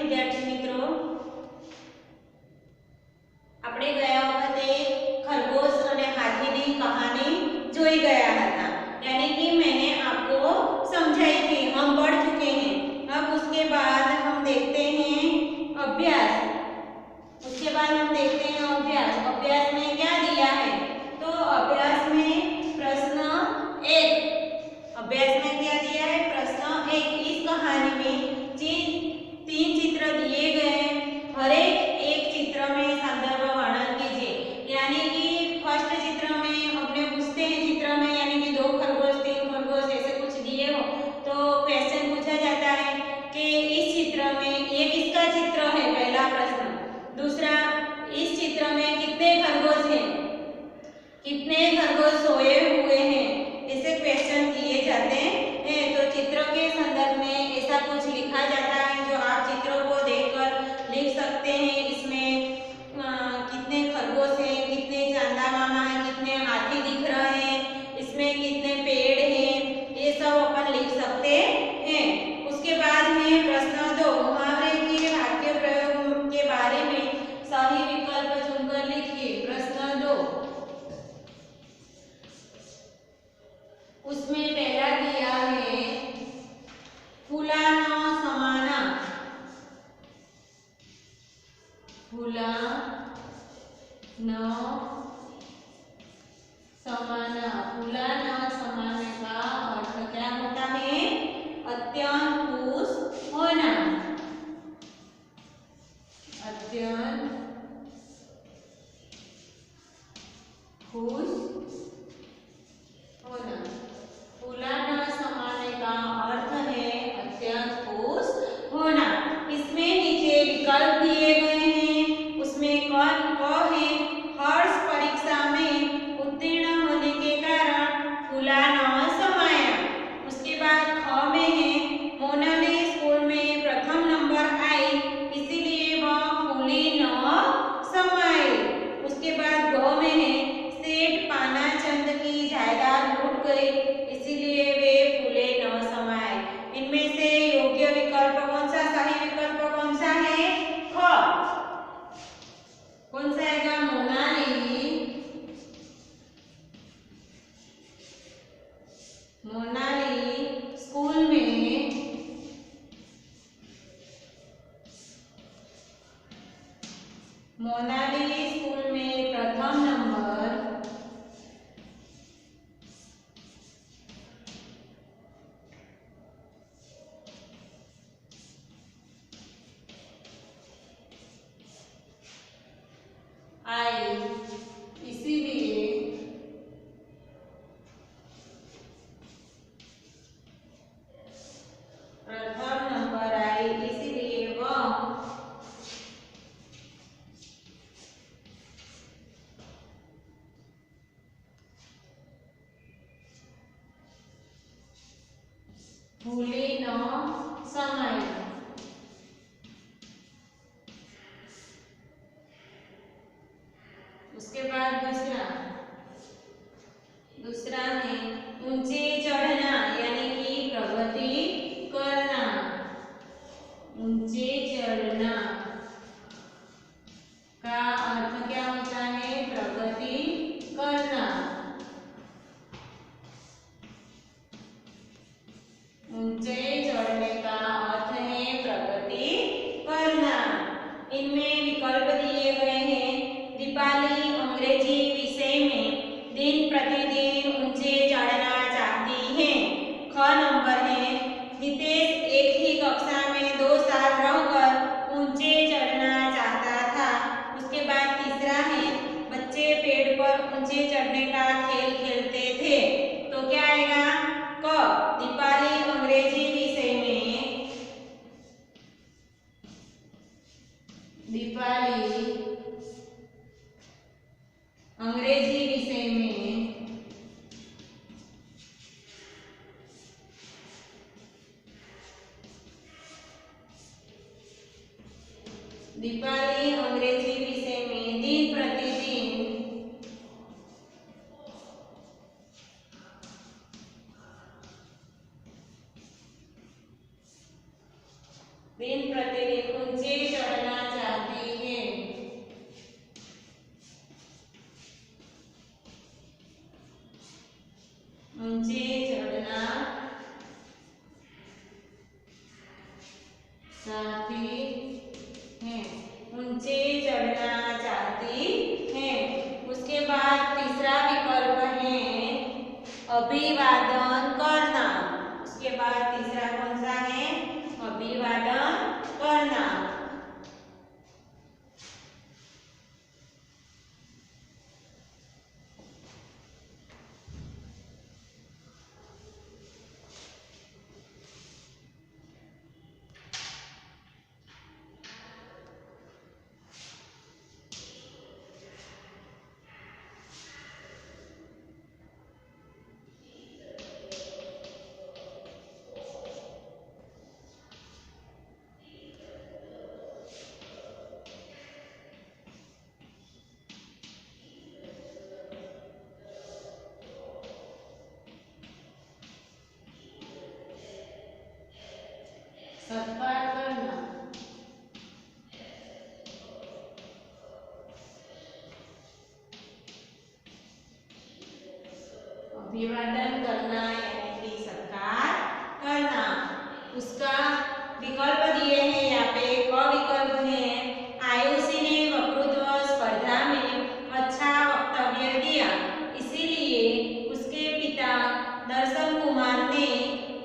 विद्यार्थी मित्रों, આપણે ગયા વખતે खरगोश અને હાથીની કહાની જોઈ ગયા હતા, यानी कि मैंने आपको समझाई थी, हम पढ़ चुके हैं। अब उसके बाद हम देखते हैं अभ्यास। उसके बाद हम देखते हैं अभ्यास। अभ्यास में क्या दिया है? तो अभ्यास में प्रश्न 1, अभ्यास में क्या दिया है? प्रश्न 1। इस कहानी में 3 चित्र दिए गए हैं, हर एक चित्र में संदर्भ वर्णन कीजिए। यानी कि फर्स्ट चित्र में अपने पूछते हैं, चित्र में यानी कि 2 खरगोश 3 खरगोश ऐसे कुछ दिए हो तो क्वेश्चन पूछा जाता है कि इस चित्र में ये किसका चित्र है, पहला प्रश्न। दूसरा, इस चित्र में कितने खरगोश हैं, कितने खरगोश सोए हुए हैं, ऐसे क्वेश्चन किए जाते हैं। तो चित्र के संदर्भ में ऐसा कुछ लिखा जाता है जो आप चित्रों को देखकर लिख सकते हैं। इसमें कितने खरगोश हैं, कितने चांदा मामा हैं, कितने हाथी दिख रहे हैं, इसमें कितने पेड़ हैं, ये सब अपन लिख सकते हैं। उसके बाद में प्रश्न 2, मुहावरे के वाक्य प्रयोग के बारे में सही विकल्प चुनकर लिखिए। प्रश्न 2, उसमें पहला दिया है फूला न समाना। फूला न समाना, फूला न समाने का अर्थ क्या होता है? अत्यंत खुश होना, अत्यंत खुश होना। फूला न समाने का अर्थ है अत्यंत खुश होना। इसमें नीचे विकल्प दिए गए हैं, उसमें कौन है? हर्ष परीक्षा में उत्तीर्ण होने के कारण फूला न समाया। उसके बाद ख में है मोनाली स्कूल में प्रथम नंबर आई इसीलिए वह फूली न समाई। उसके बाद ग में है सेठ पानाचंद की जायदाद लूट गई इसीलिए वे फूले न समाए। इनमें से योग्य विकल्प कौन सा, सही विकल्प कौन सा है? ख। कौन सा आएगा? मोनाली स्कूल में प्रथम नंबर आई इसीलिए प्रथम नंबर आई इसीलिए वह फूले न समाई। उसके बाद दूसरा है ऊंचे चढ़ना यानी कि प्रगति करना। ऊंचे चढ़ना का अर्थ क्या होता है? प्रगति करना। ऊंचे चढ़ने का अर्थ है प्रगति करना। इनमें विकल्प दिए गए हैं। दीपाली अंग्रेजी विषय में दिन प्रतिदिन ऊंचे चढ़ना चाहती है। ख नंबर है नितेश एक ही कक्षा में 2 साल रहकर ऊंचे चढ़ना चाहता था। उसके बाद तीसरा है बच्चे पेड़ पर ऊंचे चढ़ने का खेल खेलते थे। तो क्या आएगा? क। दीपाली अंग्रेजी विषय में दिन प्रतिदिन दिन प्रतिदिन ऊंचे चढ़ना चाहती है। ऊंचे चढ़ना चाहती है। ऊंचे चढ़ना चाहती है। उसके बाद तीसरा विकल्प है अभिवादन करना। उसके बाद तीसरा कौन सा है? अभिवादन करना। सत्कार करना। अभिवादन करना यानी कि सत्कार करना। उसका विकल्प दिए हैं यहाँ पे। क विकल्प है आयुषी ने वक्तृत्व स्पर्धा में अच्छा वक्तव्य दिया, इसीलिए उसके पिता दर्शन कुमार ने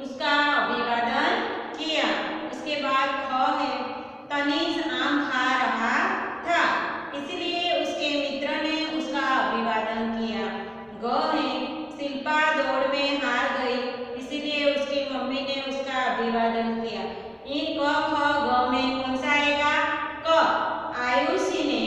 उसका अभिवादन किया। उसके बाद ख है तनीज आम खा रहा था, इसलिए उसके मित्र ने उसका अभिवादन किया। ग है शिल्पा दौड़ में हार गई, इसलिए उसकी मम्मी ने उसका अभिवादन किया। इन क ख ग में कौन सा आएगा? क। आयुषी ने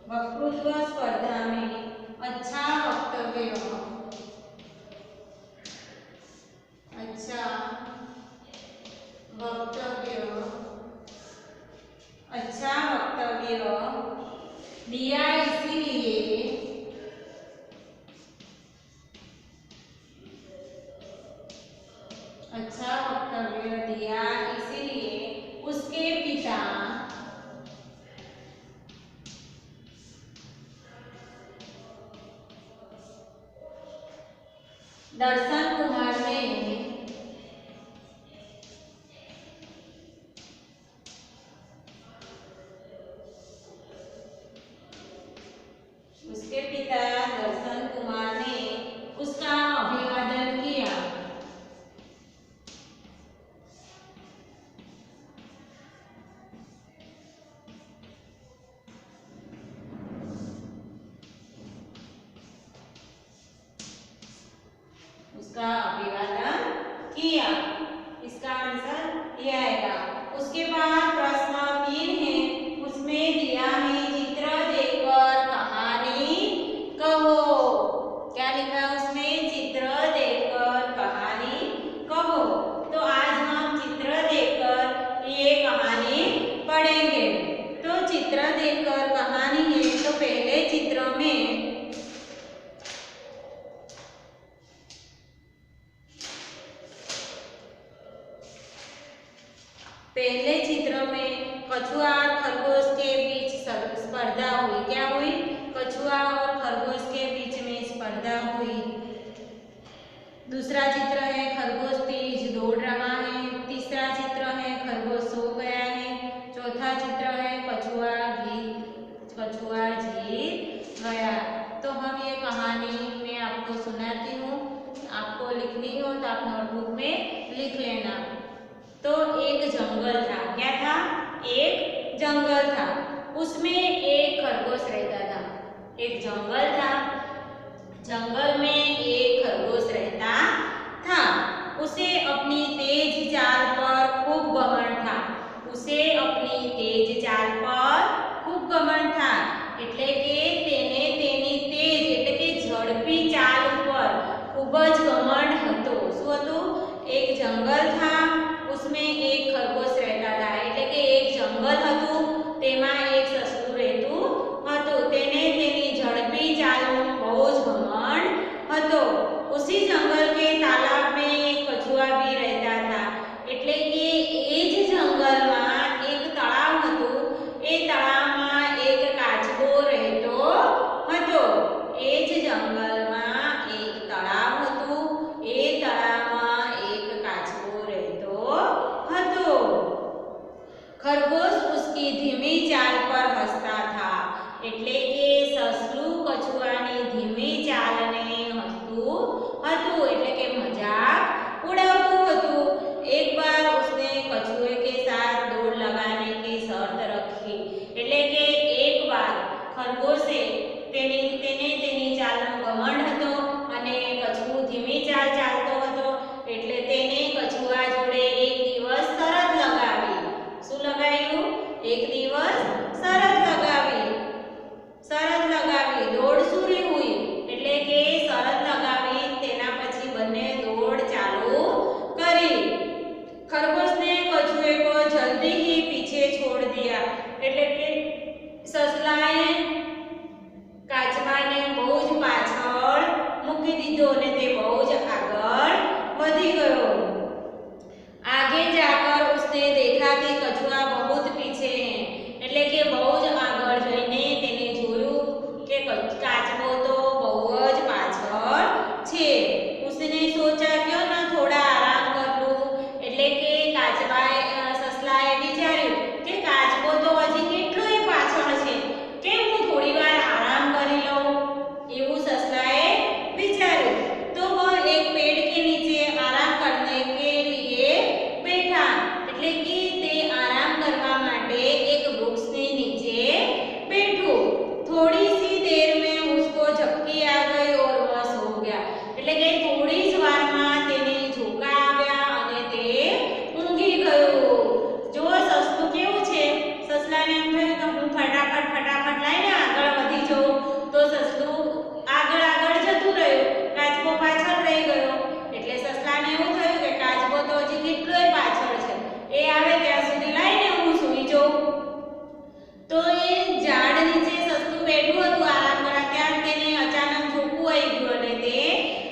वक्तृत्व स्पर्धा में अच्छा वक्तव्य दिया, इसीलिए अच्छा वक्तव्य दिया, इसीलिए उसके पिता दर्शन कुमार ने उसका अभिवादन किया। उसका अभिवादन किया। इसका आंसर ये आएगा। उसके बाद प्रश्न 3 है, उसमें दिया है चित्र देखकर कहानी कहो। क्या लिखा है उसमें? चित्र देखकर कहानी कहो। तो आज हम चित्र देखकर ये कहानी पढ़ेंगे। तो चित्र देखकर कहानी है, तो पहले चित्र में कछुआ और खरगोश के बीच स्पर्धा हुई। क्या हुई? कछुआ और खरगोश के बीच में स्पर्धा हुई। दूसरा चित्र है खरगोश तेज दौड़ रहा है। तीसरा चित्र है खरगोश सो गया है। चौथा चित्र है कछुआ जीत गया। तो हम ये कहानी मैं आपको सुनाती हूँ, आपको लिखनी हो तो आप नोटबुक में लिख लेना। तो एक जंगल था। क्या था? एक जंगल था, उसमें एक खरगोश रहता था। एक जंगल था, जंगल में एक खरगोश रहता था। उसे अपनी तेज चाल पर खूब घमंड था। એટલે કે તેને તેની તેજ એટલે કે ઝડપી ચાલ ઉપર ખૂબ જ ઘમંડ एक जंगल था, उसमें एक खरगोश रहता था, એટલે કે એક જંગલ હતું, તેમાં એક સસલું રહેતું હતું. તેને તેની ઝડપી ચાલનો બહુ જ ઘમંડ હતો. उसी जंगल के तालाब में एक कछुआ भी रहता था. એટલે કે એ જ જંગલમાં એક તળાવ હતું, એ તળાવમાં એક કાચબો રહેતો હતો. એ જ જંગલમાં એક તળાવ હતું, એ તળાવમાં એક કાચબો રહેતો હતો. खरगोश उसकी धीमी चाल पर हंसता था. એટલે કે સસલું કછુઆની ધીમી ચાલને હસતું હતું, એટલે કે મજાક ઉડાવતું હતું. एक बार उसने कछुए के साथ दौड़ लगाने की शर्त रखी. એટલે કે એક વાર ખરગોશે તેને તેની ચાલનો ઘમંડ હતો અને કછુઓ ધીમી ચાલ ચાલતો હતો, એટલે તેને કછુઆ જોડે એક દિવસ શરત લગાવી. શું લગાવ્યું? એક દિવસ શરત લગાવી. શરત લગાવી દોડ શરૂ हुई. એટલે કે શરત લગાવી તેના પછી બંને દોડ ચાલુ કરી. खरगोश ने कछुए को जल्दी ही पीछे छोड़ दिया. એટલે કે સસલાએ કાચબાને બહુ જ પાછળ મૂકી દીધો અને તે બહુ જ આગળ વધી ગયો. आगे जाकर उसने देखा कि कछुआ बहुत पीछे है. એટલે કે બહુ જ આગળ જઈને તેને જોયું કે કાચબો તો બહુ જ પાછળ છે. उसने सोचा क्यों ना थोड़ा आराम कर लूं. એટલે કે સસલાએ વિચાર્યું કે કાચબો તો હજી કેટલોય પાછળ છે, કેમ હું થોડી વાર આરામ કરી લઉં. એવું સસલાએ વિચાર્યું. તો વહ એક पेड़ के नीचे आराम करने के लिए बैठा. એટલે કે તે આરામ કરવા માટે એક વૃક્ષની નીચે બેઠો. थोड़ी सी देर में उसको झपकी आ गई और वह सो गया. એટલે કે થોડી જ વારમાં તેને ઝોકા આવ્યા અને તે ઊંઘી ગયો. જો સસલું કેવું છે, સસલાને એમ થયું કે હું ફટાફટ લઈને આગળ વધી જાઉં, તો સસલું આગળ જતું રહ્યું, કાચબો પાછળ રહી ગયો. એટલે સસલાને એવું થયું કે કાચબો તો હજી કેટલોય પાછળ છે, એ આવે ત્યાં સુધી લઈને હું સૂઈ જાઉં. તો એ ઝાડ નીચે સસલું બેઠું હતું આરામ કરવા, ત્યાં તેને અચાનક ઝોકું આવી ગયું અને તે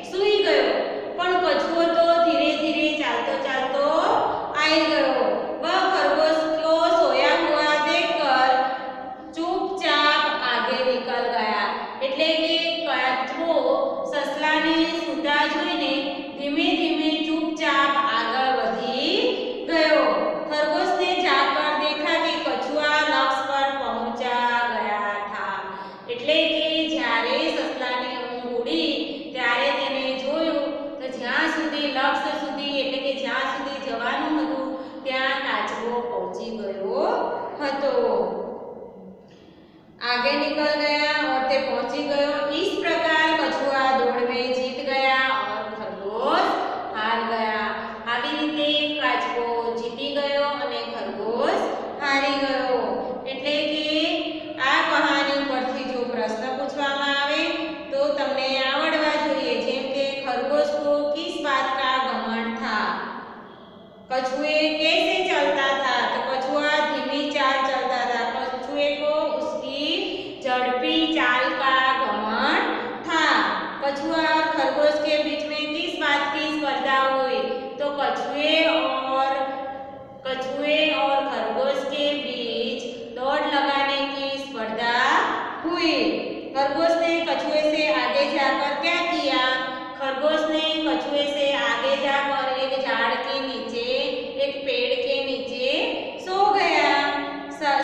સૂઈ ગયો. પણ કછુઓ તો ધીરે ધીરે ચાલતો ચાલતો આવી ગયો. वह खरगोश को सोया हुआ देखकर चुपचाप आगे निकल गया. એટલે કે કાચબો સસલાને સૂતા જોઈને ધીમે ધીમે ચૂપચાપ આગળ વધી ગયો. खरगोश ने जाकर देखा कि कछुआ लक्ष्य पर पहुंचा गया था. એટલે કે જ્યારે સસલાને ઊંઘ ઉડી ત્યારે તેને જોયું તો જ્યાં સુધી લક્ષ્ય સુધી, એટલે કે જ્યાં સુધી જવાનું હતું ત્યાં કાચબો પહોંચી ગયો હતો. आगे निकल गया और ते पहुंची गयो. इस प्रकार कछुआ दौड़ में जीत गया और खरगोश हार गया. આવી રીતે કાચબો જીતી ગયો અને ખરગોશ હારી ગયો. એટલે કે આ કહાની પરથી જો પ્રશ્ન પૂછવામાં આવે તો તમને આવડવા જોઈએ. જેમ કે खरगोश को किस बात का घमंड था. कछुए कैसे चलता था, तो कछुआ धीमी चाल चलता था. कछुए को उसकी झड़पी चाल का घमंड था. कछुआ और खरगोश के बीच में किस बात की स्पर्धा हुई, तो कछुए और खरगोश के बीच दौड़ लगाने की स्पर्धा हुई. खरगोश ने कछुए से आगे जाकर क्या किया. खरगोश ने कछुए से आगे जाकर एक झाड़ के नीचे, एक पेड़ के नीचे सो गया.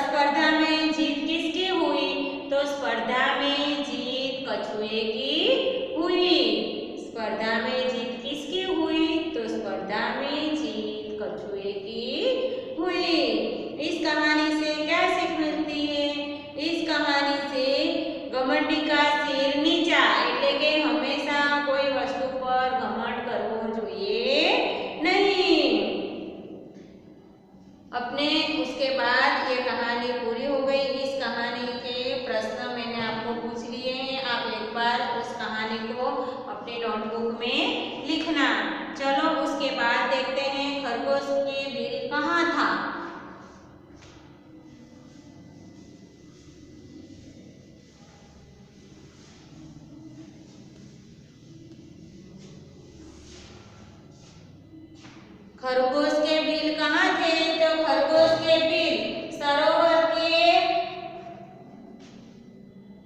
स्पर्धा में जीत किसकी हुई, तो स्पर्धा में जीत कछुए की हुई. स्पर्धा में जीत किसकी हुई, तो स्पर्धा में जीत कछुए की हुई. इस कहानी से क्या सीख मिलती है. इस कहानी से घमंडी का सिर नीचा. એટલે કે હંમેશા કોઈ વસ્તુ પર ઘમંડ કરવો જોઈએ नहीं. अपने उसके बाद ये कहानी पूरी हो गई. इस कहानी के प्रश्न मैंने आपको पूछ लिए हैं. आप एक बार उस कहानी को अपने नोटबुक में लिखना. चलो उसके उसके बाद देखते हैं खरगोश के बिल कहाँ था। खरगोश के बिल कहाँ थे? तो खरगोश के बिल सरोवर के,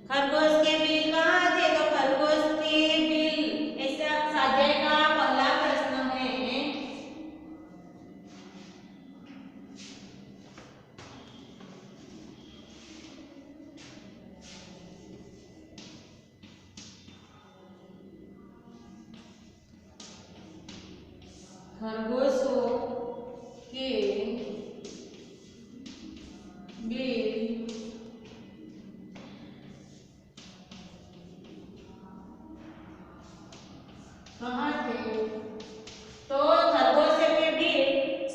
खरगोश के बिल कहाँ थे? तो खरगोश के बिल, ऐसा स्वाध्याय का पहला प्रश्न है। खरगोशों के बिल कहाँ थे? तो खरगोश के बिल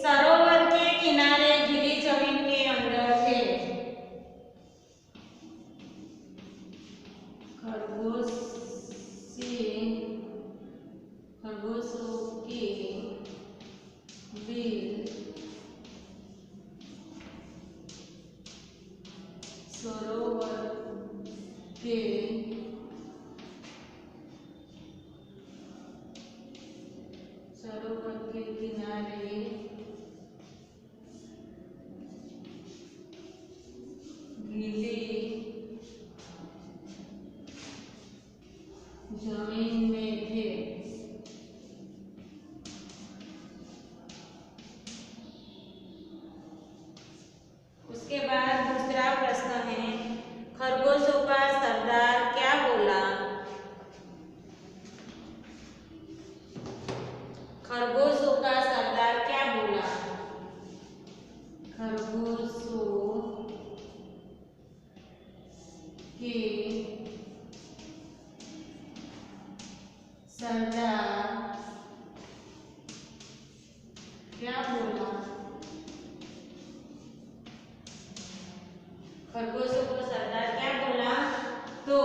सरोवर के किनारे गीली जमीन के अंदर थे। खरगोशों के बिल सरोवर के किनारे गीली जमीन में थे। उसके बाद दूसरा प्रश्न है, खरगोशों का सरदार क्या बोला? खरगोशों का सरदार क्या बोला? खरगोशों के सरदार क्या बोला? खरगोशों को सरदार क्या बोला? तो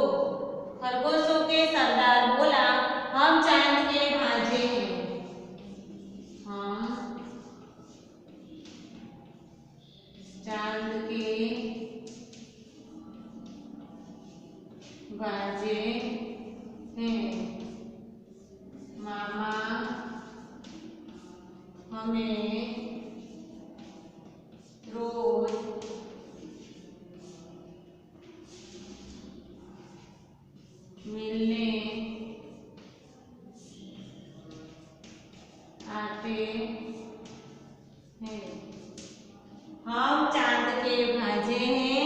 खरगोशों के सरदार बोला, हम चांद के भांजे हैं। हम चांद के भांजे हैं। मामा हमें रोज मिलने आते हैं। हम चांद के भांजे हैं।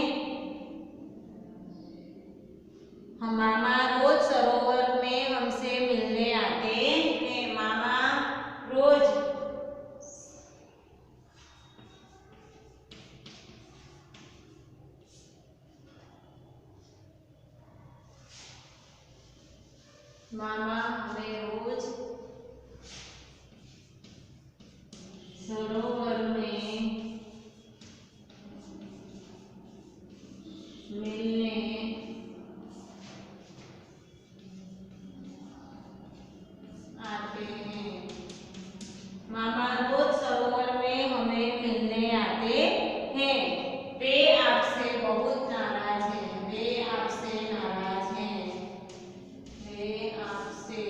हम मामा रोज सरोवर में हमसे मिलने आते हैं। मामा रोज मामा हमें रोज सरोवर में मिलने आते हैं। मामा रोज सरोवर में हमें मिलने आते हैं। वे आपसे बहुत नाराज हैं। वे आपसे नाराज हैं। वे आपसे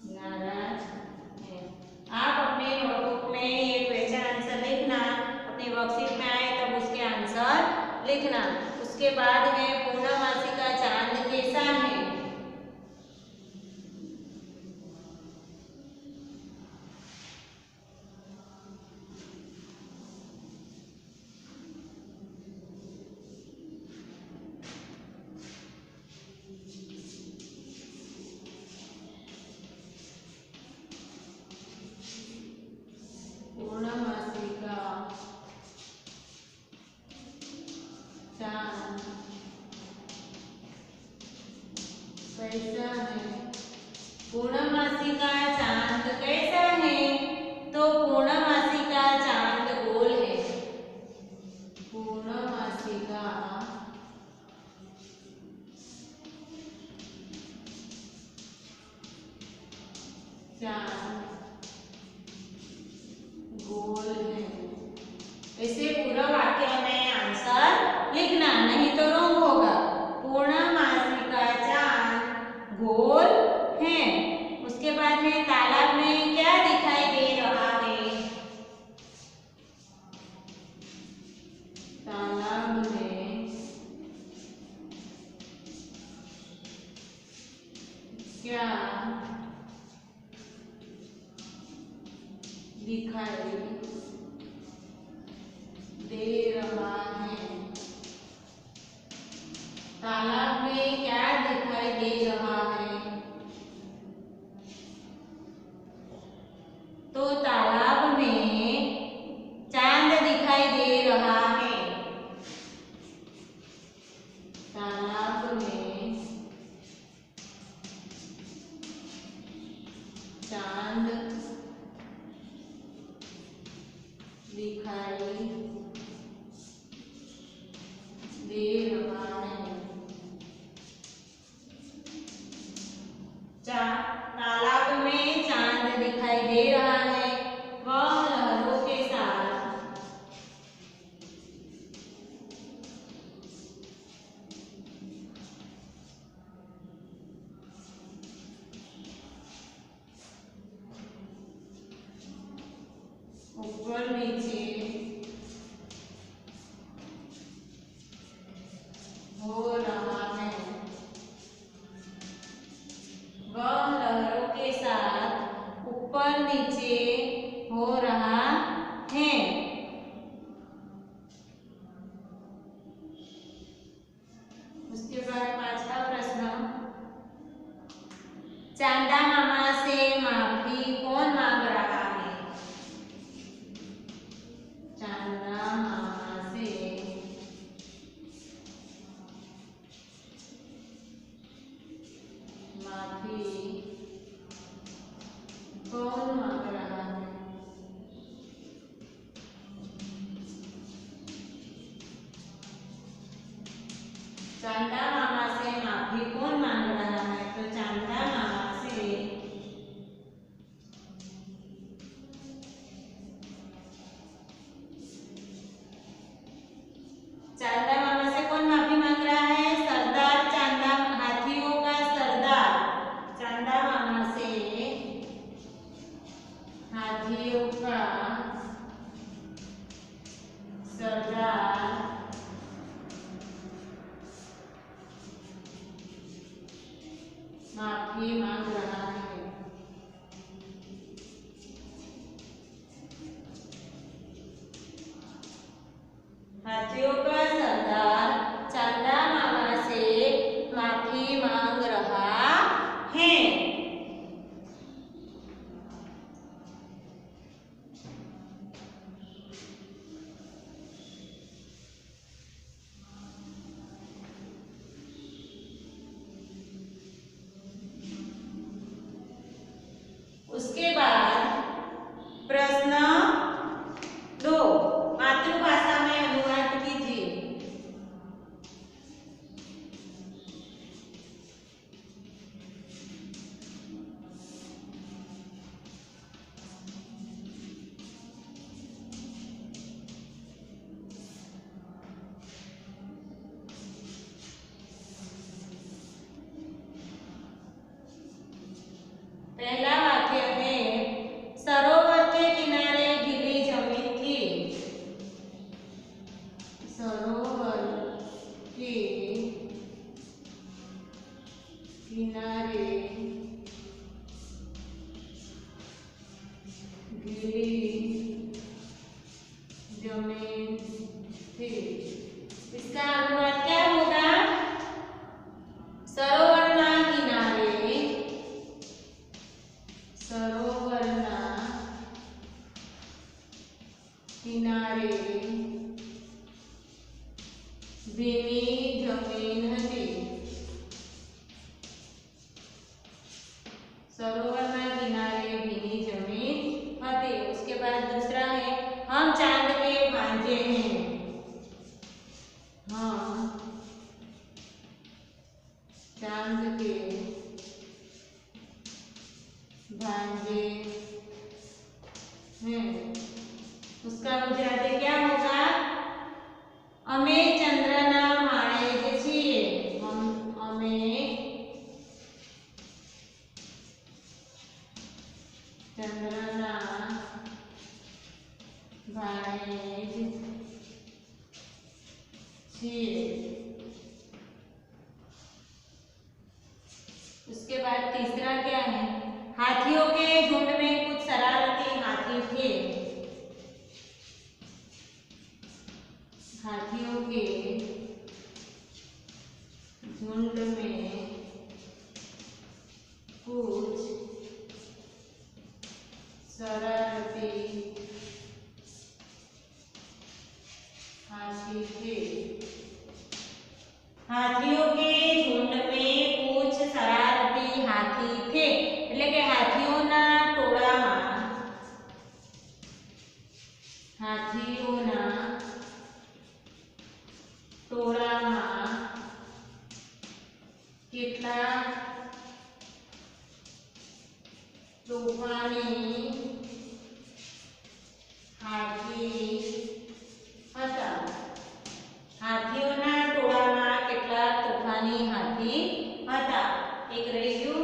नाराज हैं। आप अपने नोटबुक में ये क्वेश्चन आंसर लिखना, अपने वर्कशीट में आए तब उसके आंसर लिखना। उसके बाद है पूर्णमासी का चांद कैसा है? पूर्णमासी का चांद कैसा है? पूर्णमासी का चांद कैसा है? तो पूर्णमासी का चांद गोल है। पूर्णमासी का चांद गोल है। ऐसे पूरा वाक्य में आंसर लिखना, नहीं तो रॉन्ग होगा। पूर्णमासी का चांद गोल है। उसके बाद में तालाब में क्या दिखाई दे रहा है? तालाब में क्या दिखाई दे रहा है? तालाब में क्या दिखाई दे रहा है? तो तालाब में चांद दिखाई दे रहा है। तालाब में चांद दिखाई दे रहा है। तालाब में चांद दिखाई दे रहा है, वह लहरों के साथ ऊपर नीचे हो रहा है। वह लहरों के साथ ऊपर नीचे हो रहा है। उसके बाद पांचवा प्रश्न, चांदा मामा से माफी कौन मांग रहा है? चांदा मामा से माफी कौन मांग रहा है? चांदा मामा से माफी कौन मांग रहा है? तो चांदा मामा से कौन माफी मांग रहा है? सरदार चांदा, हाथियों का सरदार चांदा मामा से हाथियों का सरदार माफी मांग रहा है। हाथियों का सरदार चांदा मामा से माफी मांग रहा है। उसके बाद प्रश्न 2, मातृभाषा में अनुवाद कीजिए। पहला वाक्य है, सरोवर के किनारे गीली जमीन थी। सरोवर के किनारे गीली जमीन थी। इसका अनुवाद क्या होगा? सरोवरना किनारे, सरोवरना किनारे भीनी जमीन હતી। सरोवरना किनारे भीनी जमीन હતી। उसके बाद दूसरा है, हम चांद के भांजे हैं। हम चांद के भांजे उसके बाद तीसरा क्या है, हाथियों के झुंड में कुछ शरारती हाथी थे। हाथियों के झुंड में कुछ शरारती हाथी थे। हाथियों के झुंड में कुछ शरारती हाथी थे એટલે કે હાથીઓના ટોળામાં કેટલાક તોફાની હાથી હતા। હાથીઓના ટોળામાં કેટલાક તોફાની હાથી હતા। એક રહી ગયું,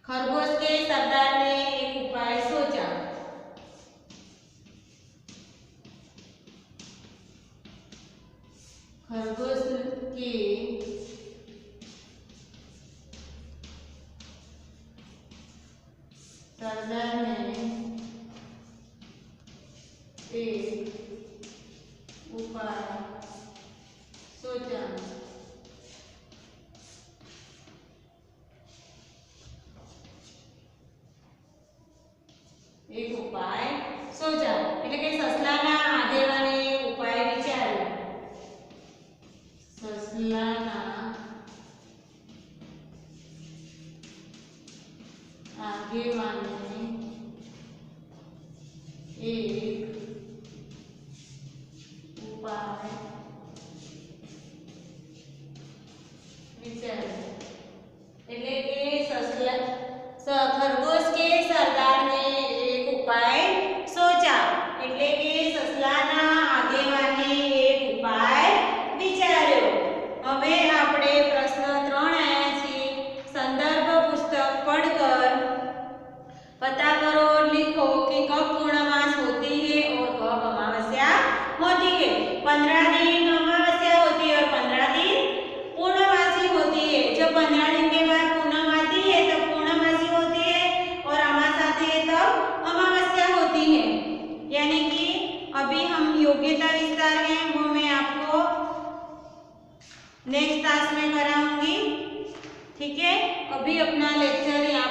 खरगोश के सरदार ने एक उपाय सोचा। खरगोश के सरदार ने एक उपाय सोचा। एक उपाय सोचा એટલે કે સસલાના આગેવાને ઉપાય વિચાર્યો। સસલાના આગેવાને એક ઉપાય વિચાર્યો એટલે કે खरगोश के सरदार ने एक उपाय सोचा એટલે કે સસલાના આગેવાને એક ઉપાય વિચાર્યો। હવે આપણે પ્રશ્ન 3 આયા છે। संदर्भ पुस्तक पढ़कर पता करो और लिखो कि कब पूर्णमास होती है और कब अमावस्या होती है। 15 दिन अमावस्या होती है और 15 दिन पूर्णमासी होती है। जब 15 दिन के बाद पूर्णम आती है तब पूर्णमासी होती है और अमास आती है तब अमावस्या होती है। यानी कि अभी हम योग्यता विस्तार है वो मैं आपको नेक्स्ट क्लास में कराऊंगी। ठीक है, अभी अपना लेक्चर यहाँ